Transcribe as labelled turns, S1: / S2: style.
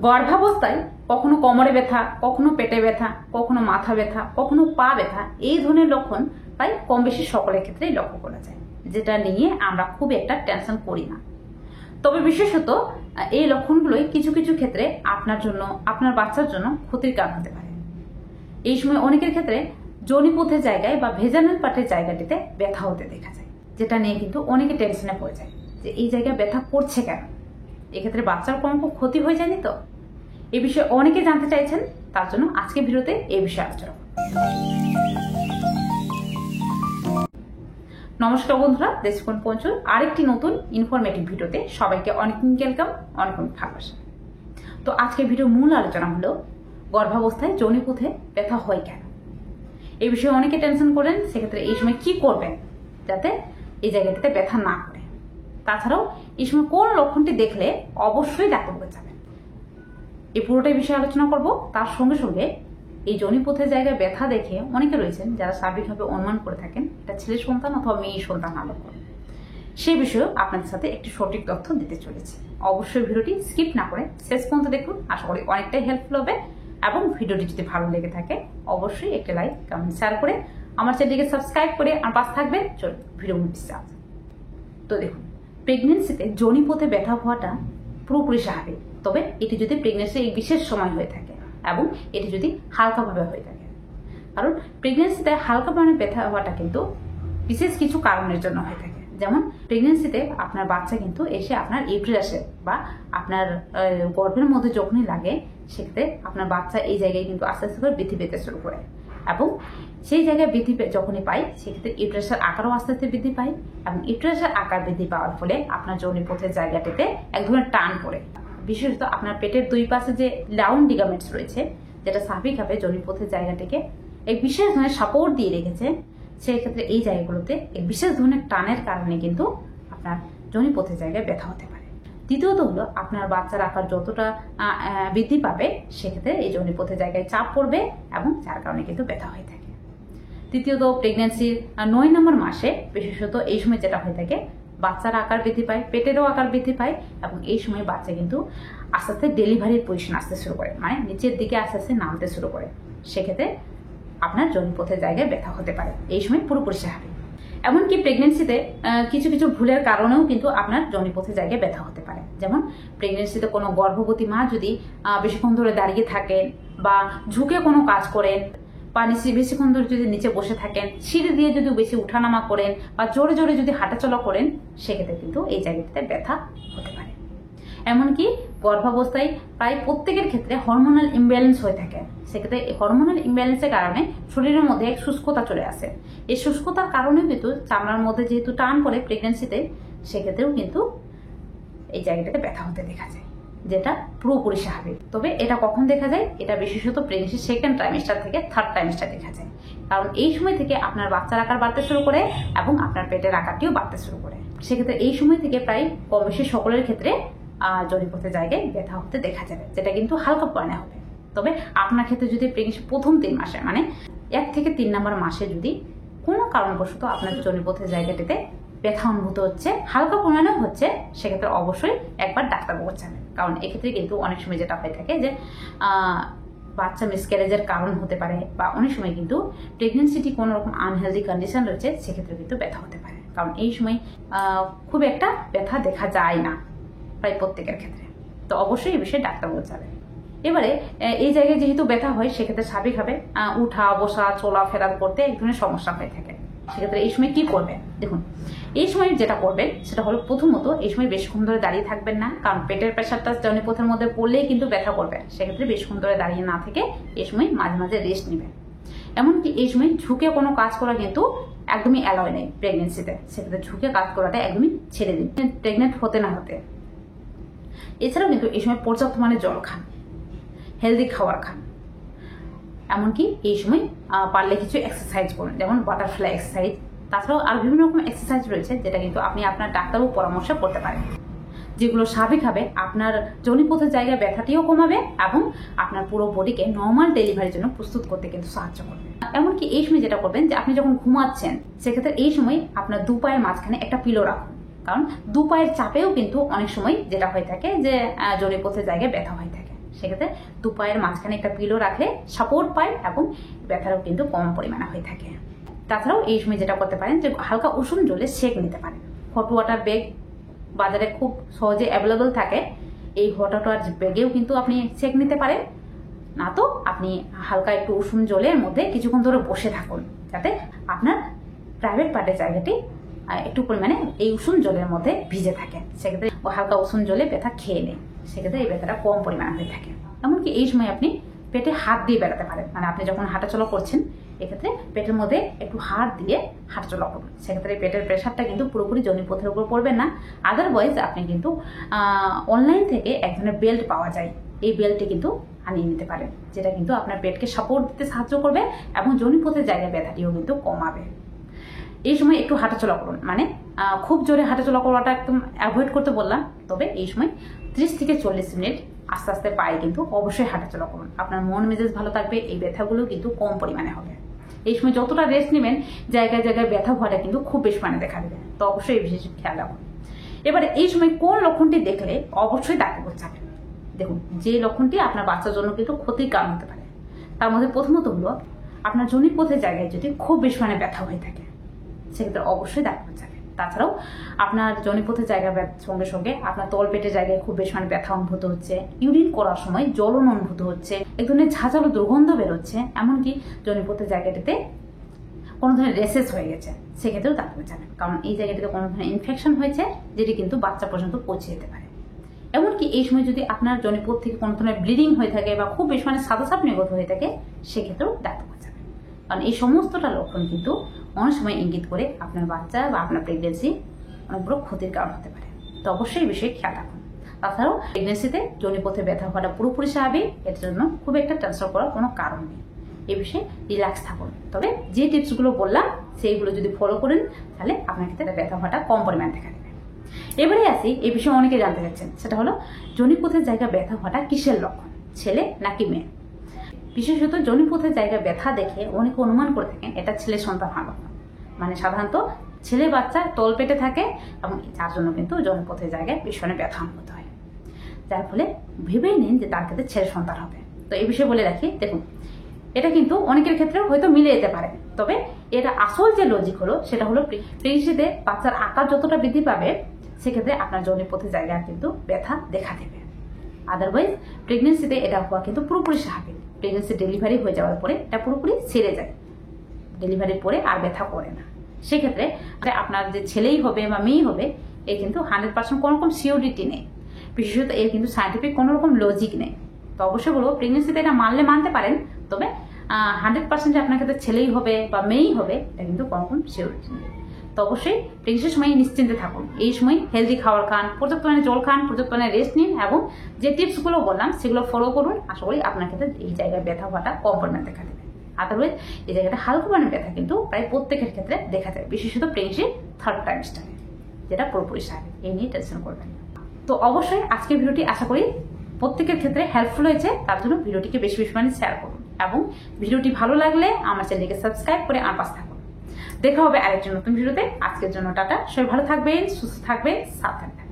S1: গর্ভাবস্থায় কখনো কোমরে ব্যথা, কখনো পেটে ব্যথা, কখনো মাথা ব্যথা, কখনো পা ব্যথা, এই ধরনের লক্ষণ প্রায় কম বেশি সকলের ক্ষেত্রেই লক্ষ্য করা যায়, যেটা নিয়ে আমরা খুব একটা টেনশন করি না। তবে বিশেষত এই লক্ষণগুলোই কিছু কিছু ক্ষেত্রে আপনার জন্য, আপনার বাচ্চার জন্য ক্ষতির কারণ হতে পারে। এই সময় অনেকের ক্ষেত্রে যোনিপথের জায়গায় বা ভেজানাল পার্টের জায়গাটিতে ব্যথা হতে দেখা যায়, যেটা নিয়ে কিন্তু অনেকে টেনশনে পড়ে যায় যে এই জায়গায় ব্যথা করছে কেন, এক্ষেত্রে বাচ্চার কোনো ক্ষতি হয়ে যায়নি তো। এই বিষয়ে অনেকে জানতে চাইছেন, তার জন্য আজকে ভিডিওতে এই বিষয়ে আলোচনা করব। নমস্কার বন্ধুরা, দেশকোণ পঞ্চুর আরেকটি নতুন ইনফরমেটিভ ভিডিওতে সবাইকে অনেক ওয়েলকাম, অনেক ভালোবাসা। তো আজকের ভিডিওর মূল আলোচনা হলো গর্ভাবস্থায় যোনিপথে ব্যথা হয় কেন। এই বিষয়ে অনেকে টেনশন করেন, সেক্ষেত্রে এই সময় কি করবেন যাতে এই জায়গাটিতে ব্যথা না করে। তাছাড়াও এই সময় কোন লক্ষণটি দেখলে অবশ্যই ডাক্তারবাবুকে যাবেন, এই পুরোটাই বিষয়ে আলোচনা করব। তার সঙ্গে সঙ্গে এই যোনিপথের জায়গায় ব্যথা দেখে অনেকে রয়েছেন যারা স্বাভাবিকভাবে অনুমান করে থাকেন এটা ছেলে সন্তান অথবা মেয়ে সন্তান লক্ষণ, সেই বিষয়েও আপনাদের সাথে একটি সঠিক তথ্য দিতে চলেছে। অবশ্যই ভিডিওটি স্কিপ না করে শেষ পর্যন্ত দেখুন, আশা করি অনেকটাই হেল্পফুল হবে। এবং ভিডিওটি যদি ভালো লেগে থাকে অবশ্যই একটি লাইক, কমেন্ট, শেয়ার করে আমার চ্যানেলটিকে সাবস্ক্রাইব করে আমার পাশে থাকবেন। চলুন ভিডিও স্টার্ট। তো দেখুন, প্রেগনেন্সিতে যোনিপথে ব্যথা হওয়াটা পুরোপুরি স্বাভাবিক, তবে এটি যদি প্রেগনেন্সির এক বিশেষ সময় হয়ে থাকে এবং এটি যদি হালকাভাবে হয়ে থাকে। কারণ প্রেগনেন্সিতে হালকা পরিমাণে ব্যথা হওয়াটা কিন্তু বিশেষ কিছু কারণের জন্য হয়ে থাকে। যেমন প্রেগনেন্সিতে আপনার বাচ্চা কিন্তু এসে আপনার ইউটেরাসে বা আপনার গর্ভের মধ্যে যখনই লাগে, সেক্ষেত্রে আপনার বাচ্চা এই জায়গায় কিন্তু আস্তে আস্তে করে বৃদ্ধি পেতে শুরু করে এবং সেই জায়গায় বৃদ্ধি যখনই পায়, সেক্ষেত্রে ইউটেরাসের আকারও আস্তে আস্তে বৃদ্ধি পায় এবং ইউটেরাসের আকার বৃদ্ধি পাওয়ার ফলে আপনার যোনিপথের জায়গাটিতে এক ধরনের টান পড়ে। বিশেষত আপনার পেটের দুই পাশে যে লাউন্ড লিগামেন্টস রয়েছে, যেটা স্বাভাবিকভাবে যোনিপথের জায়গাটিকে এক বিশেষ ধরনের সাপোর্ট দিয়ে রেখেছে, সেই ক্ষেত্রে এই জায়গাগুলোতে এক বিশেষ ধরনের টানের কারণে কিন্তু আপনার যোনিপথের জায়গায় ব্যথা হতে পারে। দ্বিতীয়ত হলো আপনার বাচ্চার আকার যতটা বৃদ্ধি পাবে, সেক্ষেত্রে এই যোনিপথের জায়গায় চাপ পড়বে এবং যার কারণে কিন্তু ব্যথা হয়ে থাকে। তৃতীয়ত পপ্রেগন্যান্সির 9 নম্বর মাসে বিশেষত এই সময় যেটা হয়ে থাকে, বাচ্চার আকার বৃদ্ধি পায়, পেটেরও আকার বৃদ্ধি পায় এবং এই সময় বাচ্চা কিন্তু আস্তে আস্তে ডেলিভারির পজিশন আসতে শুরু করে, মানে নিচের দিকে আস্তে আস্তে নামতে শুরু করে। সেক্ষেত্রে আপনার যোনিপথের জায়গায় ব্যথা হতে পারে, এই সময় পুরোপুরি স্বাভাবিক। এমনকি প্রেগনেন্সিতে কিছু কিছু ভুলের কারণেও কিন্তু আপনার যোনিপথের জায়গায় ব্যথা হতে পারে। যেমন প্রেগনেন্সিতে কোনো গর্ভবতী মা যদি বেশিক্ষণ ধরে দাঁড়িয়ে থাকেন বা ঝুঁকে কোনো কাজ করেন বা বেশিক্ষণ ধরে যদি নিচে বসে থাকেন, সিঁড়ি দিয়ে যদি বেশি উঠানামা করেন বা জোরে জোরে যদি হাঁটাচলা করেন, সেক্ষেত্রে কিন্তু এই জায়গাটিতে ব্যথা হতে পারে। এমনকি গর্ভাবস্থায় প্রায় প্রত্যেকের ক্ষেত্রে হরমোনাল ইমব্যালেন্স হয়ে থাকে, সেক্ষেত্রে হরমোনাল ইমব্যালেন্সের কারণে শরীরের মধ্যে এক শুষ্কতা চলে আসে। এই শুষ্কতার কারণেও কিন্তু চামড়ার মধ্যে যেহেতু টান পড়ে প্রেগনেন্সিতে, সেক্ষেত্রেও কিন্তু এই জায়গাটাতে ব্যথা হতে দেখা যায়, যেটা পুরোপুরি স্বাভাবিক। তবে এটা কখন দেখা যায়? এটা বিশেষত প্রেগনেন্সির 2nd ট্রাইমেস্টার থেকে 3rd ট্রাইমেস্টার দেখা যায়। কারণ এই সময় থেকে আপনার বাচ্চার আকার বাড়তে শুরু করে এবং আপনার পেটের আকারটিও বাড়তে শুরু করে। সেক্ষেত্রে এই সময় থেকে প্রায় কম বেশি সকলের ক্ষেত্রে যোনিপথের জায়গায় ব্যথা হতে দেখা যাবে, যেটা কিন্তু হালকা পরিমাণে হবে। তবে আপনার ক্ষেত্রে যদি প্রেগনেন্সি প্রথম 3 মাসে, মানে 1 থেকে 3 নম্বর মাসে যদি কোনো কারণবশত আপনার যোনিপথের জায়গাটিতে ব্যথা অনুভূত হচ্ছে, হালকা পরিমাণেও হচ্ছে, সেক্ষেত্রে অবশ্যই একবার ডাক্তারবাবুকে যাবেন। কারণ এক্ষেত্রে কিন্তু অনেক সময় যেটা হয়ে থাকে যে বাচ্চা মিসক্যারেজের কারণ হতে পারে বা অনেক সময় কিন্তু প্রেগনেন্সিটি কোনো রকম আনহেলদি কন্ডিশন রয়েছে, সেক্ষেত্রে কিন্তু ব্যথা হতে পারে। কারণ এই সময় খুব একটা ব্যথা দেখা যায় না প্রায় প্রত্যেকের ক্ষেত্রে। তো অবশ্যই এই বিষয়ে ডাক্তারবাবু যাবেন। এবারে এই জায়গায় যেহেতু ব্যথা হয়, সেক্ষেত্রে স্বাভাবিকভাবে উঠা বসা চলাফেরা করতে এক ধরনের সমস্যা হয়ে থাকে। সেক্ষেত্রে এই সময় কি করবেন? দেখুন, এই সময় যেটা করবেন সেটা হলো, প্রথমত এই সময় বেশিক্ষণ ধরে দাঁড়িয়ে থাকবেন না, কারণ পেটের প্রেশারটা যোনিপথের মধ্যে পড়লেই কিন্তু ব্যথা করবে। সেক্ষেত্রে বেশিক্ষণ ধরে দাঁড়িয়ে না থেকে এই সময় মাঝে মাঝে রেস্ট নেবেন। এমনকি এই সময় ঝুঁকে কোনো কাজ করা কিন্তু একদমই অ্যালাউ নেই প্রেগনেন্সিতে, সেক্ষেত্রে ঝুঁকে কাজ করাটা একদমই ছেড়ে দিন, প্রেগনেন্ট হতে না হতে। এছাড়াও কিন্তু এই সময় পর্যাপ্ত মানে জল খান, হেলদি খাবার খান। এমনকি এই সময় পারলে কিছু এক্সারসাইজ করুন, যেমন বাটারফ্লাই এক্সারসাইজ। তাছাড়াও আর বিভিন্ন রকম এক্সারসাইজ রয়েছে, যেটা কিন্তু আপনি আপনার ডাক্তারও পরামর্শ করতে পারেন, যেগুলো স্বাভাবিকভাবে আপনার যোনিপথের জায়গায় ব্যথাটিও কমাবে এবং আপনার পুরো বডিকে নর্মাল ডেলিভারির জন্য প্রস্তুত করতে কিন্তু সাহায্য করবে। এমনকি এই সময় যেটা করবেন যে আপনি যখন ঘুমাচ্ছেন, সেক্ষেত্রে এই সময় আপনার 2 পায়ের মাঝখানে একটা পিলো রাখুন। কারণ 2 পায়ের চাপেও কিন্তু অনেক সময় যেটা হয়ে থাকে যে যোনিপথের জায়গায় ব্যথা হয়ে থাকে। সেক্ষেত্রে দু পায়ের মাঝখানে একটা পিলো রাখলে সাপোর্ট পায় এবং ব্যথারও কিন্তু কম পরিমাণে হয়ে থাকে। তাছাড়াও এই সময় যেটা করতে পারেন যে হালকা উষুম জলে সেঁক নিতে পারেন। হট ওয়াটার ব্যাগ বাজারে খুব সহজে অ্যাভেলেবল থাকে, এই হট ওয়াটার ব্যাগেও কিন্তু আপনি সেঁক নিতে পারেন। না তো আপনি হালকা একটু উষুম জলের মধ্যে কিছুক্ষণ ধরে বসে থাকুন, যাতে আপনার প্রাইভেট পার্টের জায়গাটি একটু পরিমাণে এই উষুম জলের মধ্যে ভিজে থাকে। সেক্ষেত্রে হালকা উষুম জলে ব্যথা খেয়ে নেই, সেক্ষেত্রে এই ব্যথাটা কম পরিমাণে হয়ে থাকে। এমনকি এই সময় আপনি পেটে হাত দিয়ে বেড়াতে পারেন, মানে আপনি যখন হাঁটাচলা করছেন এক্ষেত্রে পেটের মধ্যে একটু হাত দিয়ে হাঁটাচলা করুন। সেক্ষেত্রে পেটের প্রেশারটা কিন্তু পুরোপুরি যোনিপথের উপর পড়বে না। আদারওয়াইজ আপনি কিন্তু অনলাইন থেকে এক ধরনের বেল্ট পাওয়া যায়, এই বেল্টটি কিন্তু আনিয়ে নিতে পারেন, যেটা কিন্তু আপনার পেটকে সাপোর্ট দিতে সাহায্য করবে এবং যোনিপথের জায়গায় ব্যথাটিও কিন্তু কমাবে। এই সময় একটু হাঁটাচলা করুন, মানে খুব জোরে হাঁটাচলা করাটা একদম অ্যাভয়েড করতে বললাম, তবে এই সময় 30 থেকে 40 মিনিট আস্তে আস্তে পায়ে কিন্তু অবশ্যই হাঁটাচলা করুন। আপনার মন মেজাজ ভালো থাকবে, এই ব্যথাগুলো কিন্তু কম পরিমাণে হবে। এই সময় যতটা রেস্ট নেবেন জায়গায় জায়গায় ব্যথা হওয়াটা কিন্তু খুব বেশি মানে দেখা দেবে, তো অবশ্যই এই বিশেষ খেয়াল রাখুন। এবারে এই সময় কোন লক্ষণটি দেখলে অবশ্যই ডাক্তার যাবেন। দেখুন, যে লক্ষণটি আপনার বাচ্চার জন্য কিন্তু ক্ষতির কারণ হতে পারে, তার মধ্যে প্রথমত হলো আপনার যোনিপথের জায়গায় যদি খুব বেশি মানে ব্যথা হয়ে থাকে, সেক্ষেত্রে অবশ্যই ডাক্তার যাবেন। তাছাড়াও আপনার যোনিপথের জায়গার সঙ্গে সঙ্গে আপনার তল পেটের জায়গায় খুব বেশি মানে ব্যথা অনুভূত হচ্ছে, ইউরিন করার সময় জ্বলন অনুভূত হচ্ছে, এক ধরনের ঝাঁঝালো দুর্গন্ধ বেরোচ্ছে, এমনকি যোনিপথের জায়গাটিতে কোনো ধরনের রেসেস হয়ে গেছে, সেক্ষেত্রেও ডাক্তার যাবেন। কারণ এই জায়গাটিতে কোনো ধরনের ইনফেকশন হয়েছে, যেটি কিন্তু বাচ্চা পর্যন্ত পৌঁছে যেতে পারে। এমনকি এই সময় যদি আপনার যোনিপথ থেকে কোনো ধরনের ব্লিডিং হয়ে থাকে বা খুব বেশি মানে সাদা সাপ নির্গত হয়ে থাকে, সেক্ষেত্রেও ডাক্তার যাবেন। কারণ এই সমস্তটা লক্ষণ কিন্তু অনেক সময় ইঙ্গিত করে আপনার বাচ্চা বা আপনার প্রেগনেন্সি অনেক বড় ক্ষতির কারণ হতে পারে, তো অবশ্যই এই বিষয়ে খেয়াল রাখুন। তাছাড়াও প্রেগনেন্সিতে যোনিপথে ব্যথা হওয়াটা পুরোপুরি স্বাভাবিক, এর জন্য খুব একটা টেনশন করার কোনো কারণ নেই। এই বিষয়ে রিল্যাক্স থাকুন। তবে যে টিপসগুলো বললাম সেইগুলো যদি ফলো করেন, তাহলে আপনার ক্ষেত্রে ব্যথা হওয়াটা কম পরিমাণে দেখা দেবে। এবারে আসি এই বিষয়ে অনেকে জানতে চাচ্ছেন, সেটা হলো যোনিপথের জায়গায় ব্যথা হওয়াটা কিসের লক্ষণ, ছেলে নাকি মেয়ে। বিশেষত যোনিপথের জায়গায় ব্যথা দেখে অনেকে অনুমান করে থাকেন এটা ছেলে সন্তান হওয়ার লক্ষণ, মানে সাধারণত ছেলে বাচ্চা তল পেটে থাকে এবং তার জন্য কিন্তু যোনিপথের জায়গায় ভীষণ ব্যথা অনুভূত হয়, যার ফলে ভেবেই নিন যে তার ক্ষেত্রে ছেলে সন্তান হবে। তো এই বিষয়ে বলে রাখি, দেখুন এটা কিন্তু অনেকের ক্ষেত্রে হয়তো মিলে যেতে পারে, তবে এটা আসল যে লজিক হলো সেটা হলো প্রেগনেন্সিতে বাচ্চার আকার যতটা বৃদ্ধি পাবে, সেক্ষেত্রে আপনার যোনিপথের জায়গায় কিন্তু ব্যথা দেখা দেবে। আদারওয়াইজ প্রেগনেন্সিতে এটা হওয়া কিন্তু পুরোপুরি স্বাভাবিক। প্রেগনেন্সি ডেলিভারি হয়ে যাওয়ার পরে এটা পুরোপুরি সেরে যায়, ডেলিভারির পরে আর ব্যথা করে না। সেক্ষেত্রে আপনার যে ছেলেই হবে বা মেয়েই হবে, এর কিন্তু 100% কোনো রকম সিওরিটি নেই, বিশেষত এর কিন্তু সায়েন্টিফিক কোনো রকম লজিক নেই। তো অবশ্যই বলবো প্রেগনেন্সিতে এটা মানতে পারেন, তবে 100% যে আপনার ক্ষেত্রে ছেলেই হবে বা মেয়েই হবে এটা কিন্তু কোনো রকম সিওরিটি নেই। তো অবশ্যই প্রেগনেন্সির সময় নিশ্চিন্তে থাকুন। এই সময় হেলদি খাবার খান, পর্যাপ্ত পরিমাণে জল খান, পর্যাপ্ত পরিমাণে রেস্ট নিন এবং যে টিপসগুলো বললাম সেগুলো ফলো করুন। আশা করি আপনার ক্ষেত্রে এই জায়গায় ব্যথা হওয়াটা কম পরিমাণে দেখা দেবে। আদারওয়াইজ এই জায়গাটা হালকা পরিমাণে ব্যথা কিন্তু প্রায় প্রত্যেকের ক্ষেত্রে দেখা যায়, বিশেষত প্রেগনেন্সির 3rd ট্রাইমেস্টারে, যেটা পুরোপুরি স্বাভাবিক, এই নিয়ে টেনশন করবেন না। তো অবশ্যই আজকের ভিডিওটি আশা করি প্রত্যেকের ক্ষেত্রে হেল্পফুল হয়েছে, তার জন্য ভিডিওটিকে বেশি বেশি মানে শেয়ার করুন এবং ভিডিওটি ভালো লাগলে আমার চ্যানেলকে সাবস্ক্রাইব করে আমার পাশে থাকুন। দেখা হবে আরেকটি নতুন ভিডিওতে। আজকের জন্য টাটা, সবাই ভালো থাকবেন, সুস্থ থাকবেন, সাবধানে থাকবেন।